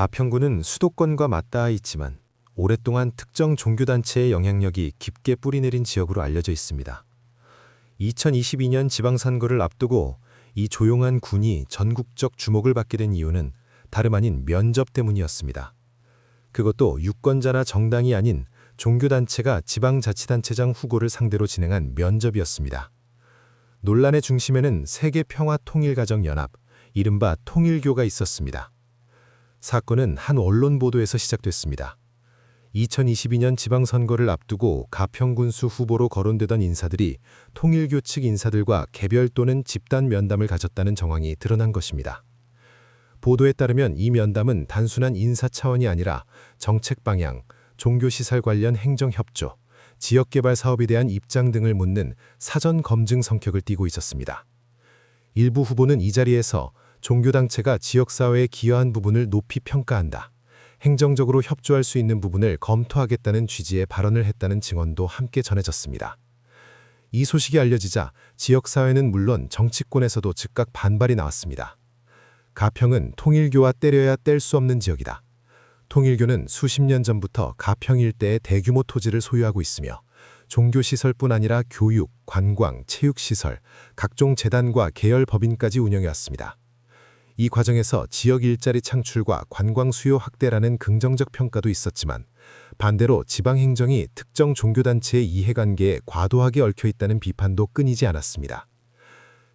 가평군은 수도권과 맞닿아 있지만 오랫동안 특정 종교단체의 영향력이 깊게 뿌리내린 지역으로 알려져 있습니다. 2022년 지방선거를 앞두고 이 조용한 군이 전국적 주목을 받게 된 이유는 다름 아닌 면접 때문이었습니다. 그것도 유권자나 정당이 아닌 종교단체가 지방자치단체장 후보를 상대로 진행한 면접이었습니다. 논란의 중심에는 세계평화통일가정연합, 이른바 통일교가 있었습니다. 사건은 한 언론 보도에서 시작됐습니다. 2022년 지방선거를 앞두고 가평군수 후보로 거론되던 인사들이 통일교 측 인사들과 개별 또는 집단 면담을 가졌다는 정황이 드러난 것입니다. 보도에 따르면 이 면담은 단순한 인사 차원이 아니라 정책 방향, 종교시설 관련 행정협조, 지역개발 사업에 대한 입장 등을 묻는 사전 검증 성격을 띠고 있었습니다. 일부 후보는 이 자리에서 종교단체가 지역사회에 기여한 부분을 높이 평가한다, 행정적으로 협조할 수 있는 부분을 검토하겠다는 취지의 발언을 했다는 증언도 함께 전해졌습니다. 이 소식이 알려지자 지역사회는 물론 정치권에서도 즉각 반발이 나왔습니다. 가평은 통일교와 때려야 뗄 수 없는 지역이다. 통일교는 수십 년 전부터 가평 일대에 대규모 토지를 소유하고 있으며 종교시설뿐 아니라 교육, 관광, 체육시설, 각종 재단과 계열 법인까지 운영해왔습니다. 이 과정에서 지역 일자리 창출과 관광 수요 확대라는 긍정적 평가도 있었지만 반대로 지방행정이 특정 종교단체의 이해관계에 과도하게 얽혀있다는 비판도 끊이지 않았습니다.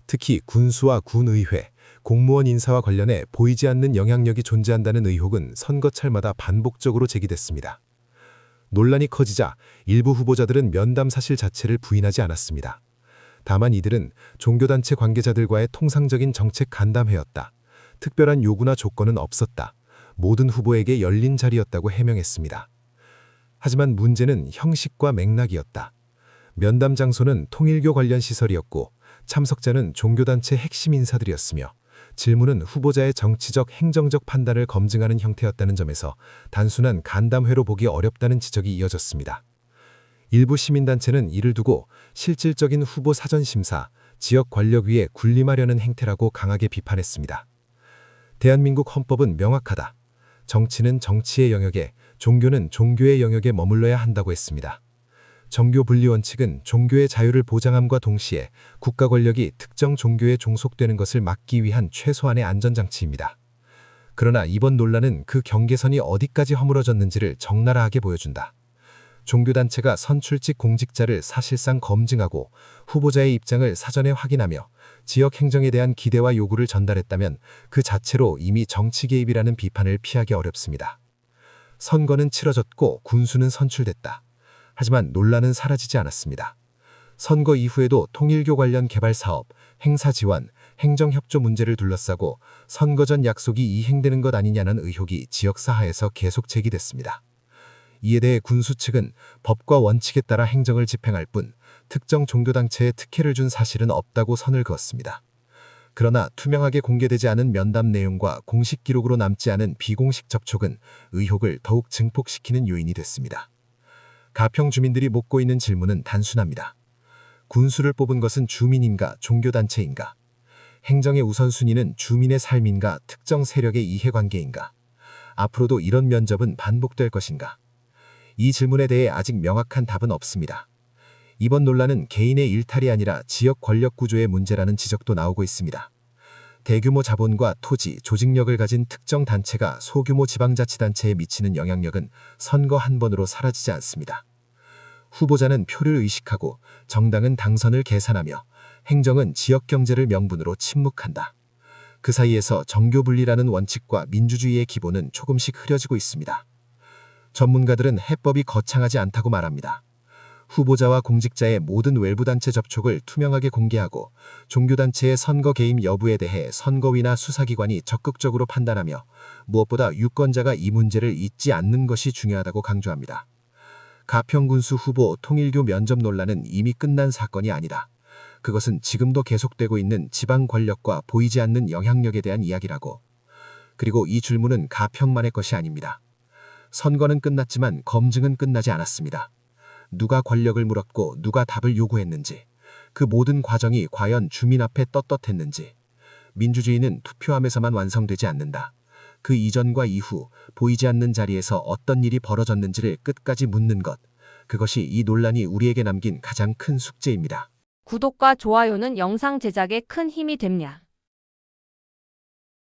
특히 군수와 군의회, 공무원 인사와 관련해 보이지 않는 영향력이 존재한다는 의혹은 선거철마다 반복적으로 제기됐습니다. 논란이 커지자 일부 후보자들은 면담 사실 자체를 부인하지 않았습니다. 다만 이들은 종교단체 관계자들과의 통상적인 정책 간담회였다, 특별한 요구나 조건은 없었다, 모든 후보에게 열린 자리였다고 해명했습니다. 하지만 문제는 형식과 맥락이었다. 면담 장소는 통일교 관련 시설이었고 참석자는 종교단체 핵심 인사들이었으며 질문은 후보자의 정치적, 행정적 판단을 검증하는 형태였다는 점에서 단순한 간담회로 보기 어렵다는 지적이 이어졌습니다. 일부 시민단체는 이를 두고 실질적인 후보 사전심사, 지역 권력위에 군림하려는 행태라고 강하게 비판했습니다. 대한민국 헌법은 명확하다. 정치는 정치의 영역에, 종교는 종교의 영역에 머물러야 한다고 했습니다. 정교분리 원칙은 종교의 자유를 보장함과 동시에 국가 권력이 특정 종교에 종속되는 것을 막기 위한 최소한의 안전장치입니다. 그러나 이번 논란은 그 경계선이 어디까지 허물어졌는지를 적나라하게 보여준다. 종교단체가 선출직 공직자를 사실상 검증하고 후보자의 입장을 사전에 확인하며 지역 행정에 대한 기대와 요구를 전달했다면 그 자체로 이미 정치 개입이라는 비판을 피하기 어렵습니다. 선거는 치러졌고 군수는 선출됐다. 하지만 논란은 사라지지 않았습니다. 선거 이후에도 통일교 관련 개발 사업, 행사 지원, 행정협조 문제를 둘러싸고 선거 전 약속이 이행되는 것 아니냐는 의혹이 지역사회에서 계속 제기됐습니다. 이에 대해 군수 측은 법과 원칙에 따라 행정을 집행할 뿐 특정 종교단체에 특혜를 준 사실은 없다고 선을 그었습니다. 그러나 투명하게 공개되지 않은 면담 내용과 공식 기록으로 남지 않은 비공식 접촉은 의혹을 더욱 증폭시키는 요인이 됐습니다. 가평 주민들이 묻고 있는 질문은 단순합니다. 군수를 뽑은 것은 주민인가, 종교단체인가? 행정의 우선순위는 주민의 삶인가, 특정 세력의 이해관계인가? 앞으로도 이런 면접은 반복될 것인가? 이 질문에 대해 아직 명확한 답은 없습니다. 이번 논란은 개인의 일탈이 아니라 지역 권력 구조의 문제라는 지적도 나오고 있습니다. 대규모 자본과 토지, 조직력을 가진 특정 단체가 소규모 지방자치단체에 미치는 영향력은 선거 한 번으로 사라지지 않습니다. 후보자는 표를 의식하고 정당은 당선을 계산하며 행정은 지역 경제를 명분으로 침묵한다. 그 사이에서 정교분리라는 원칙과 민주주의의 기본은 조금씩 흐려지고 있습니다. 전문가들은 해법이 거창하지 않다고 말합니다. 후보자와 공직자의 모든 외부단체 접촉을 투명하게 공개하고 종교단체의 선거 개입 여부에 대해 선거위나 수사기관이 적극적으로 판단하며 무엇보다 유권자가 이 문제를 잊지 않는 것이 중요하다고 강조합니다. 가평군수 후보 통일교 면접 논란은 이미 끝난 사건이 아니다. 그것은 지금도 계속되고 있는 지방 권력과 보이지 않는 영향력에 대한 이야기라고. 그리고 이 질문은 가평만의 것이 아닙니다. 선거는 끝났지만 검증은 끝나지 않았습니다. 누가 권력을 물었고 누가 답을 요구했는지, 그 모든 과정이 과연 주민 앞에 떳떳했는지. 민주주의는 투표함에서만 완성되지 않는다. 그 이전과 이후 보이지 않는 자리에서 어떤 일이 벌어졌는지를 끝까지 묻는 것. 그것이 이 논란이 우리에게 남긴 가장 큰 숙제입니다. 구독과 좋아요는 영상 제작에 큰 힘이 됩니다.